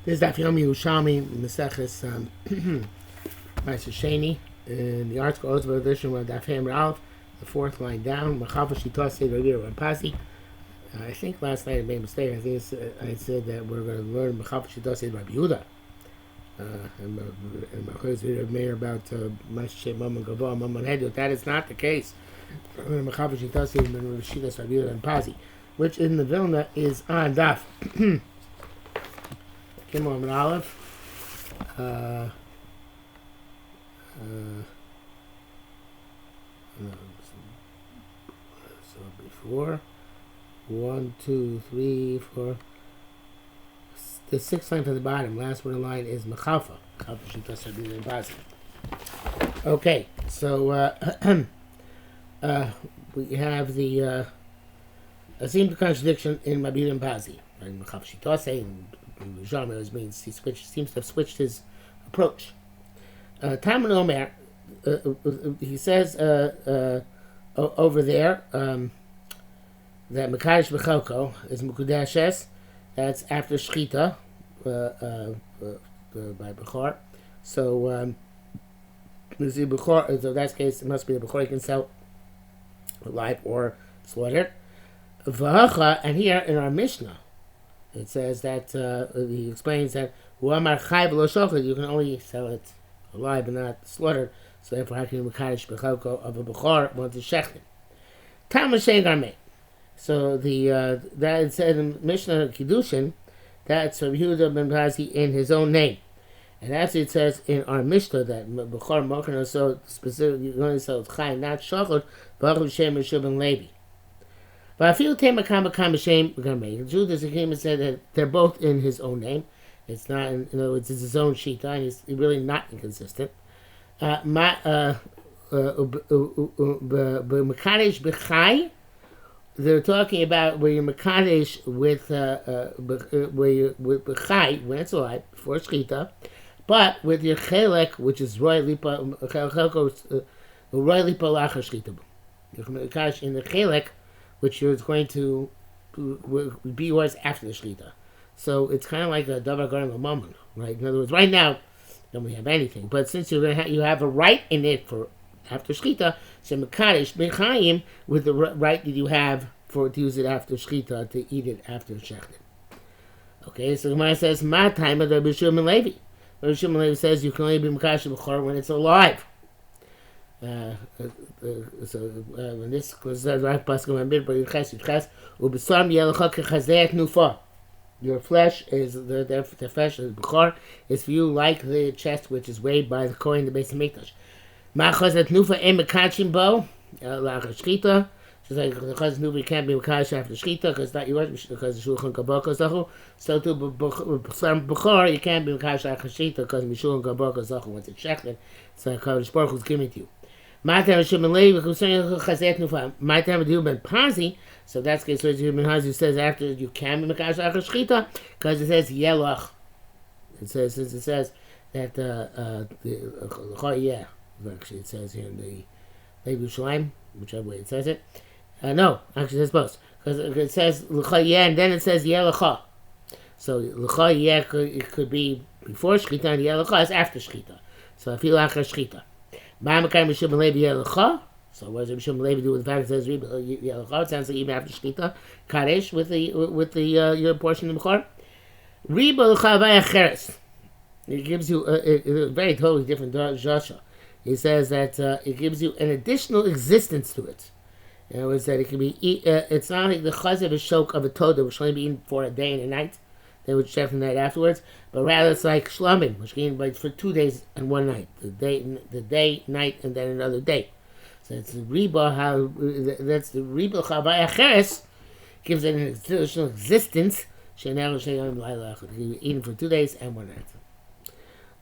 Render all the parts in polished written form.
This is Daf Yomi Yerushalmi Meseches Sheni. In the article Ozba edition of Daf Hammer Aleph, the fourth line down. Machav Shita Seder Ravir Rapazi. I think last night I made a mistake. I think I said that we're going to learn Machav Shita Seder Rabbi Yehuda. And my video made about Mashe Maman Gavoa Maman Hedut. That is not the case. Machav Shita Seder Rashidas Rabbi Yehuda and Pazi, which in the Vilna is on Daf. Gimel and Aleph. So before 1, 2, 3, 4. The sixth line from the bottom. Last one in line is Mechafa. Okay, so we have the seemed contradiction in Mabir and Pazi. And Mechafa Shitase and Yerushalmi means he seems to have switched his approach. Talmud Omer, he says over there that Mekadosh B'Chelko is Mukudashes. That's after Shechita by Bechor. So so that's case it must be the Bechor he can sell live or slaughtered. V'hacha, and here in our Mishnah it says that he explains that Huamar Chai V'lo Shochad, you can only sell it alive and not slaughtered. So therefore, how can you Mekadosh B'Chelko of a Bechor once it's Shechted? Tam Mashen Garmei. So the that it said in Mishnah Kiddushin, that's Rabbi Yehuda ben Pazi in his own name, and that's what it says in our Mishnah that Bechor Mochen so specifically you only sell Chai not Shachot Baruch Shem Rishub and Levi. But I feel Temakam Bakam Shem Garmei. The Judas came and said that they're both in his own name. It's not, in other words, it's his own shita, and he's really not inconsistent. Mekadesh B'Chai. They're talking about where you're Mekadesh with where you're with B'Chai when it's alive before Shechita, but with your Chelek, which is Roy Lipa Roy Lipa Lachar Shechita. You're Mekadesh in the Chelek, which you're going to be yours after the Shechita. So it's kind of like a Davar Garam L'Mammon, right? In other words, right now, you don't really have anything. But since you have a right in it for after Shechita, so Mekadesh B'Chaim with the right that you have to use it after Shechita, to eat it after Shechted. Okay, so the Gemara says, Ma time of the B'Shum and Levi. B'Shum and Levi says you can only be Mekadesh B'Chor when it's alive. When this says right Pascal and Midbar Yiches Ubisam Yelachak Chazayat Nufa. Your flesh is the flesh of the Bechor is for you like the chest which is weighed by the Kohen in the base of Mikdash. Ma'achazat nufa em mekachim bo la'achar shchita. She's like the chazat nufa can't be mekadosh after shchita because not yours because the shulchan kabbalah zachu. So too Bechor you can't be mekadosh after shchita because mishulchan kabbalah zachu once it's shechted. So Kadosh Baruch Hu's giving it to you. Ma'atam Shimon Levi concerning chazat nufa. Ma'atam Yehuda ben Pazi. So that's the case where Yehuda ben Pazi says after you can be mekadosh after shchita because it says yelach. It says that the yeah. Actually, it says here in the Yerushalmi, whichever way it says it. No, actually, it says both. Because it says L'chayeh, and then it says Yelecha. So L'chayeh it could be before Shechita, and Yelecha is after Shechita. So I feel like a Shechita. Ma'amakayim B'Shum Levi Yelecha. So what does B'Shum Levi do with the fact that it says Yelecha? It sounds like even after Shechita, Kadesh with the your portion of the Bechor. Riba L'chavay Acheres. It gives you a very totally different Joshua. He says that it gives you an additional existence to it. In other words, that it can be it's not like the chazav shok of a toda, which can only be eaten for a day and a night, then would chef the night afterwards, but rather it's like shlamim, which can be eaten for 2 days and 1 night, the day, night, and then another day. So it's the riba, that's the riba chavay acheres, gives it an additional existence. Eaten for 2 days and 1 night.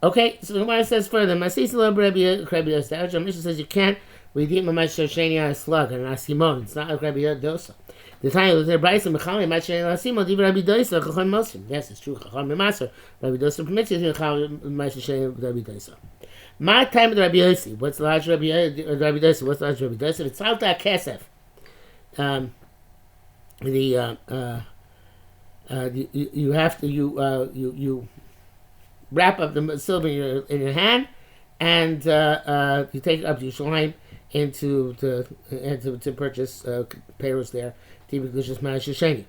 Okay, so the Gemara says further, Masisla Rabbi Yosef, Mishnah says you can't redeem a Mashar Sheni on a slug and an asimon. It's not like Rabbi Dosa. The time of the Bryce and Mechali Mashar Asimon, Div Rabbi Dosa, Chachon Mosim. Yes, it's true. Chachon Memaser. Rabbi Dosa permits you to Mechali Mashar Sheni with Rabbi Dosa. My time of the Rabbi Yossi. What's the large Rabbi Dosa? What's the large Rabbi Dosa? It's Alta Kesef. You have to wrap up the silver in your hand, and you take it up to Yerushalmi to purchase payros there. Sheni.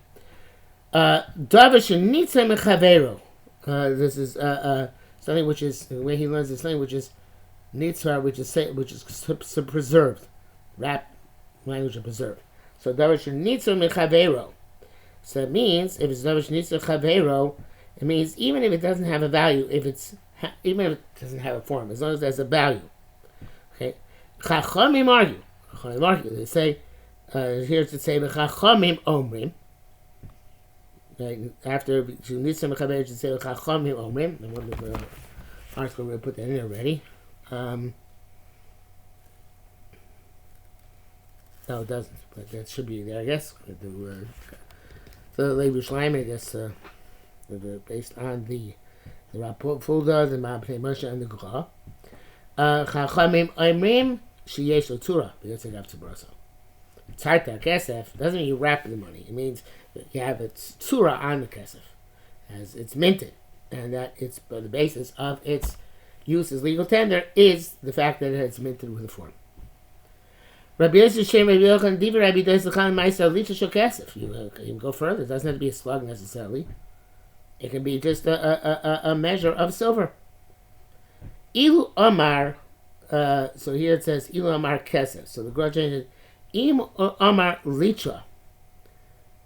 Davar shenitza mechavero. This is something which is the way he learns this language is nitzar, which is preserved, wrap language of preserved. So davar shenitza mechavero. So it means if it's davar shenitza chavero, it means even if it doesn't have a value, even if it doesn't have a form, as long as there's a value. Okay, Chachamim argue. They say here to say the Chachamim omrim. Right, after Nitzah Mechaber should say Chachamim omrim. And one of the article we put that in already. No, it doesn't, but that should be there, I guess. So the Yerushalmi, I guess, based on the Rapulda, the Ma'apnei Moshe, and the Gra. Chachamim omrim sheyesh lo tura b'yotzei gav tziburaso. Tzarta kesef doesn't mean you wrap the money. It means that you have its tura on the kesef, as it's minted, and that it's the basis of its use as legal tender is the fact that it's minted with a form. Rabbi Yosef Shem Rabbi Yochanan Diva Rabbi Dois L'Chan Ma'aser Licha Shel Kesef. You can go further. It doesn't have to be a slug necessarily. It can be just a measure of silver. Ilu Amar. So here it says Ilu Amar Kesef. So the Gra changes Im Amar Licha.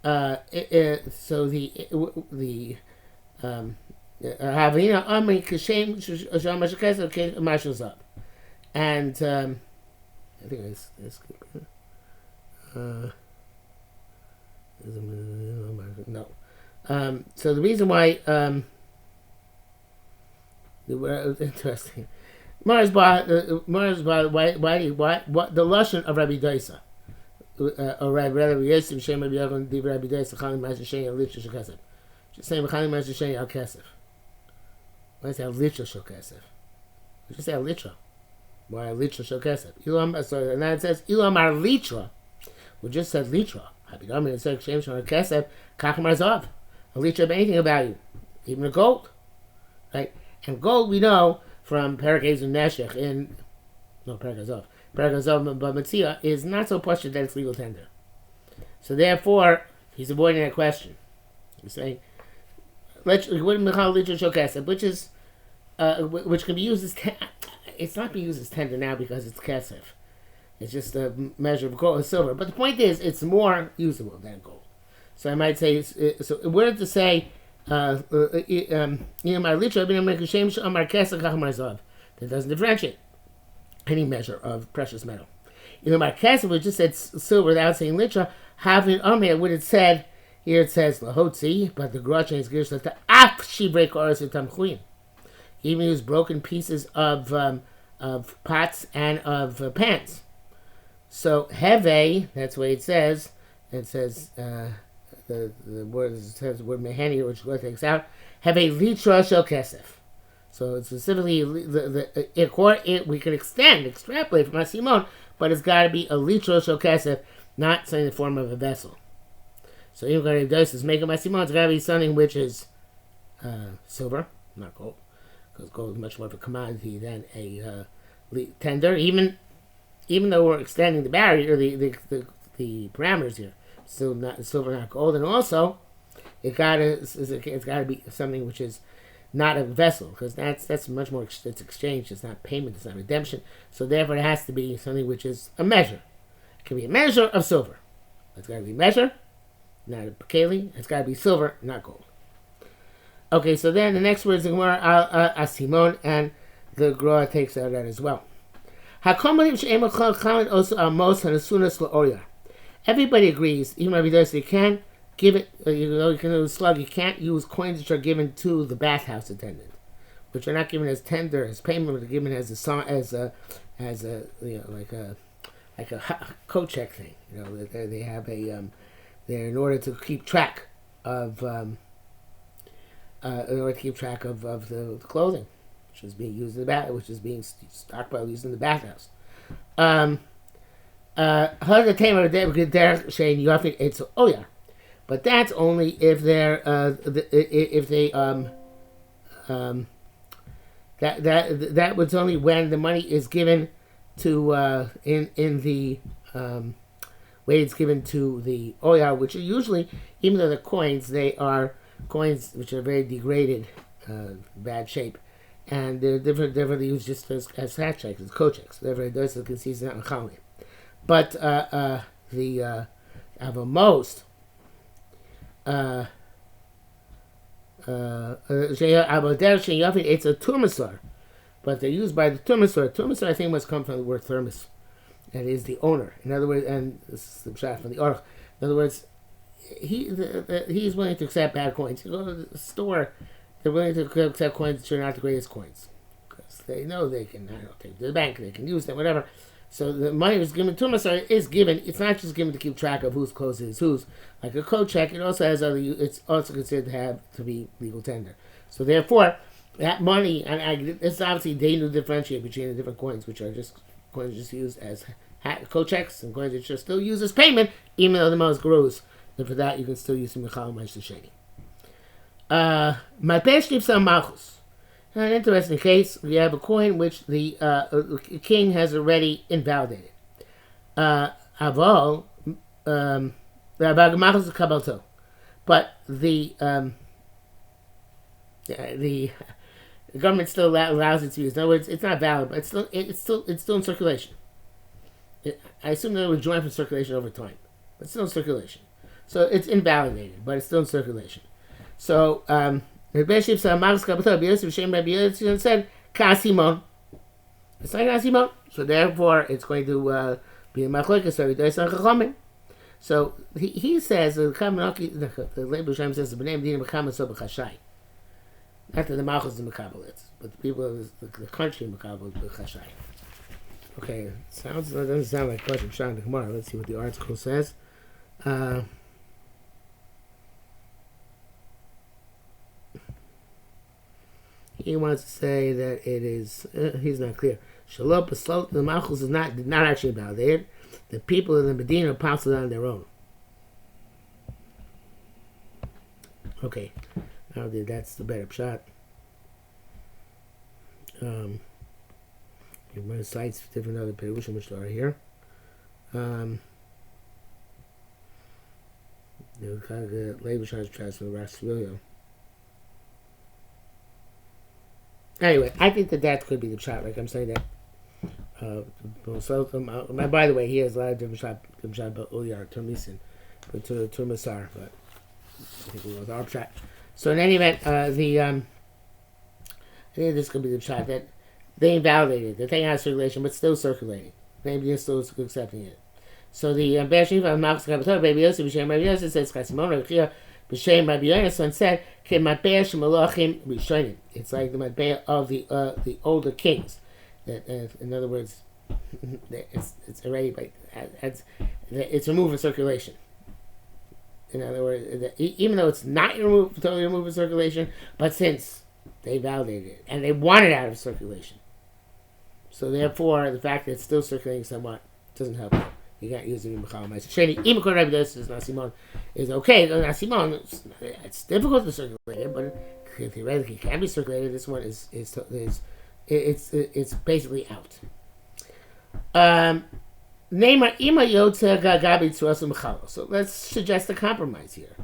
So the Havina Amri Kashem Shal Mashal Kesef Marshals up, and I think that's good. No. So the reason why interesting. Mars why what the lashon of Rabbi Doisa, or rather Yosef Shem Rabbi Yochanan Div Rabbi Doisa Chalim Ma'aser Sheni Al Licha Shel Kesef. Just saying Chalim Ma'aser Sheni Al Kesef. Why is it Al Licha Shel Kesef? Just say Al Licha. Why Al Licha Shel Kesef? Sorry, and now it says Ilam Ar Licha. We just said Licha. Habidam and said Shem Shel Kesef Kach Marzav. A licha of anything of value, even a gold, right? And gold we know from Parakez and Neshech in Parakazov Bamatzia is not so pushed that it's legal tender. So therefore, he's avoiding that question. He's saying, which is which can be used as it's not being used as tender now because it's kesef. It's just a measure of gold or silver. But the point is, it's more usable than gold. So I might say, so in order to say, that doesn't differentiate any measure of precious metal. We just said silver without saying litra. Having it would have said, here it says lahotzi, but the grotchen is geared to af shibrek oros utamchuin. Even use broken pieces of pots and of pans. So heve, that's what it says. It says. The word says the word mehani, which God takes out, have a litra shel kesef. So it's specifically we can extrapolate from Simon, but it's got to be a litra shel kesef, not something in the form of a vessel. So even when Dois is making Simon, it's got to be something which is silver, not gold, because gold is much more of a commodity than a tender. Even though we're extending the barrier, the parameters here. Still not silver, not gold, and also it's got to be something which is not a vessel, because that's much more. It's exchange. It's not payment. It's not redemption. So therefore, it has to be something which is a measure. It can be a measure of silver. It's got to be measure, not a keli. It's got to be silver, not gold. Okay, so then the next word is the Gemara Asimon, and the Gra takes out that as well. Everybody agrees, even Rabbi Dosa, you can't give it, you can use slug, you can't use coins which are given to the bathhouse attendant, which are not given as tender, as payment, but are given as like a coat check thing. They have they're in order to keep track of, the clothing, which is being used in the bath, which is being stockpiled used in the bathhouse. But that's only if they're that was only when the money is given to in the way it's given to the oil, which are usually, even though they're coins, they are coins which are very degraded, bad shape, and they're differently used just as hat checks, as coat checks. Therefore, those are considered not mechalmin. But the most it's a turmasar, but they're used by the turmasar. Turmasar, I think, must come from the word thermos, and is the owner. In other words, and this is the shot from the Aruch. In other words, he's willing to accept bad coins. You go to the store, they're willing to accept coins which are not the greatest coins, because they know they can, take to the bank, they can use them, whatever. So the money was given to Masar is given. It's not just given to keep track of whose clothes is whose. Like a coat check, it also has other. It's also considered to be legal tender. So therefore, that money, and it's obviously they need to differentiate between the different coins, which are just coins just used as coat checks, and coins which are still used as payment, even though the most grows. And for that, you can still use the Michal Meish Sheni. My page keeps on Malchus. An interesting case, we have a coin which the king has already invalidated. Aval, but the government still allows it to use. In other words, it's not valid, but it's still in circulation. I assume that it was joined from circulation over time, but it's still in circulation. So it's invalidated, but it's still in circulation. So the bishop said, Kasimon. It's like Kasimon. So therefore, it's going to be a machlokes. So he says, the Yerushalmi says, the name not that the Malchus is the Mekabelit, but the people of the country Mekabelit the Chashai. Okay, doesn't sound like question Shang the Gemara. Let's see what the article says. He wants to say that it is. He's not clear. Shalom Paslot, the Malchus is not actually validated. The people of the Medina passed it on their own. Okay, now that's the better shot. You cites different other perushim which are here. The labor charge tries to Rasvilio. Anyway, I think that could be the shot. Like I'm saying that. By the way, he has a lot of different shot about Uyar, Termisin, but to Termasar, but I think it was our shot. So in any event, I think this could be the shot that they invalidated. The thing has circulation, but still circulating. Maybe they're still accepting it. So the Bereshit of Malchus Kabator, Rabbi Yosef, B'Shem Rabbi Yosef says, Chasimon Rabbi Chia, B'Shem Rabbi Yonason said, Matbeah Shemalachim Rishonim. It's like the Matbeah of the older kings. That, in other words, it's already it's removed from circulation. In other words, even though it's not totally removed from circulation, but since they validated it and they want it out of circulation, so therefore the fact that it's still circulating somewhat doesn't help you. You can't use it in Mechal Ma'aser Sheni. Even according to Rabbi Yosef, Nasimon is okay. Nasimon, it's difficult to circulate it, but theoretically it can be circulated. This one is basically out. So let's suggest a compromise here.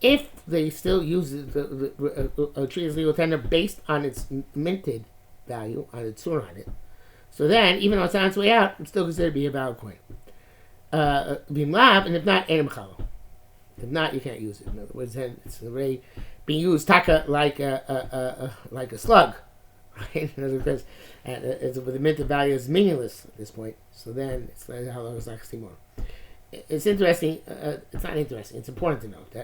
If they still use a tree as legal tender based on its minted value, on its sur on it, so then even though it's on its way out, it's still considered to be a valid coin. And if not, If not, you can't use it. In other words, then it's already being used taka like a slug. Right? In other words, the minted value is meaningless at this point. So then it's like how long is like Simon. It's interesting. It's not interesting. It's important to note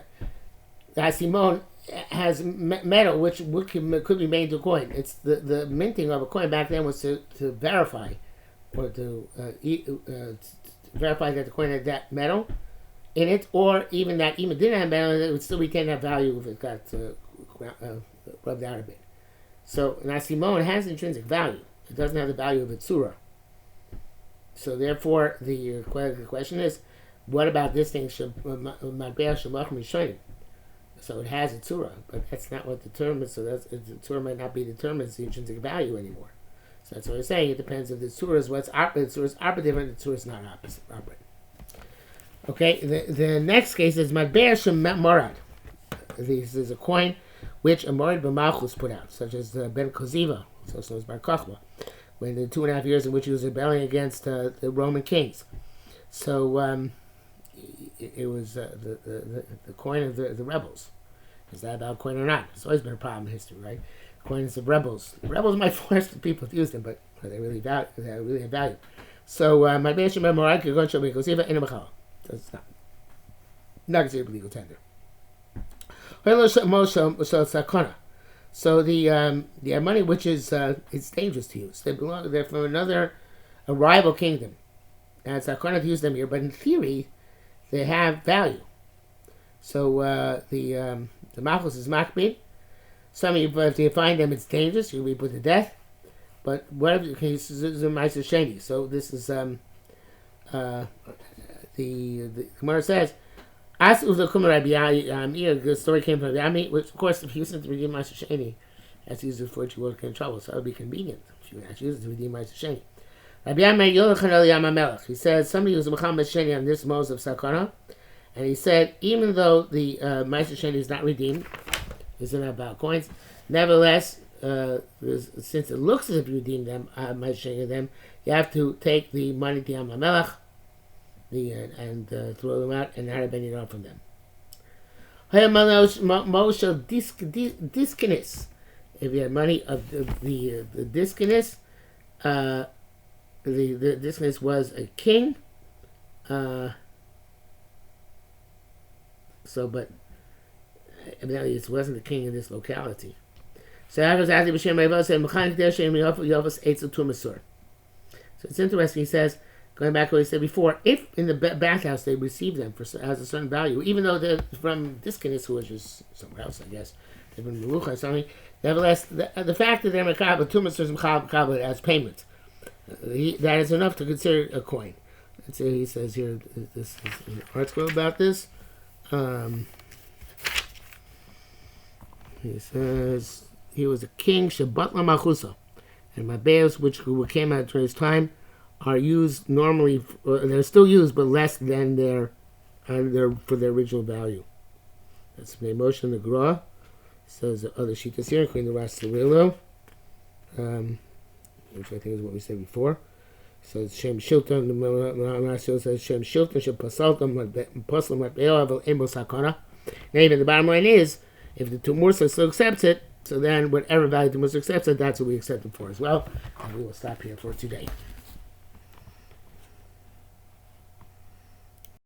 that Simon has metal which could be made into a coin. It's the minting of a coin back then was to verify or to verify that the coin had that metal in it, or even that even didn't have metal in it, it would still retain that value if it got rubbed out a bit. So Nasimon has intrinsic value. It doesn't have the value of its surah. So therefore, the question is, what about this thing? So it has a tzura, but that's not what determines. So the tzura might not be determined the intrinsic value anymore. So that's what I'm saying. It depends if the tzura is what's operative. The tzura is operative, and the tzura is not operative. Okay. The next case is matbe'er shem morad. This is a coin which a morad b'malchus put out, such as Ben Koziva, so as Bar Kochba, when the 2.5 years in which he was rebelling against the Roman kings. So it was the coin of the rebels. Is that about coin or not? It's always been a problem in history, right? Coins of rebels. The rebels might force the people to use them, but they really have value. So my basic memoir could go and show me because even in a machal. So it's not considered legal tender. So the money which is it's dangerous to use. They're from a rival kingdom. And it's sakana to use them here, but in theory they have value. So the malchus is makbid. Some if you find them, it's dangerous. You'll be put to death. But whatever the case is a ma'aser sheni. So this is the Gemara says, "As u'v'kum Rabbi Yami." The story came from Rabbi Yami, which of course, if you use it to redeem ma'aser sheni, that's used for it you won't get in trouble. So that would be convenient if you actually use it to redeem ma'aser sheni. Rabbi Yami Yolachan El Yamamelech. He said somebody was a Muhammad sheni on this mose of sakana, and he said even though the ma'aser sheni is not redeemed. Isn't about coins. Nevertheless, since it looks as if you redeem them, them, you have to take the money to Yam HaMelech and throw them out and not benefit off from them. Moshe Diskinis. If you have money of the Diskinis, the Diskinis was a king. But evidently it wasn't the king in this locality. So it's interesting. He says, going back to what he said before, if in the bathhouse they receive them as a certain value, even though they're from Diskinis, who was just somewhere else, I guess, they've been Melucha or something, nevertheless, the fact that they're Mekabel, two Masurs Mekabel as payment, that is enough to consider a coin. Let's say he says here, this is an article about this. He says he was a king, Shabbat Machusa, and Mabeos, which came out during his time, are used normally. They're still used, but less than their for their original value. That's the emotion. The Gra says the other shitas here, including the Ras Cirillo, which I think is what we said before. So it's Shem Shilton. The Rashi says Shem Shilton should pasaltam pasal matbeo aval emo sakana. Now, even the bottom line is, if the Tumursa still accepts it, so then whatever value Tumursa accepts it, that's what we accept it for as well. And we will stop here for today.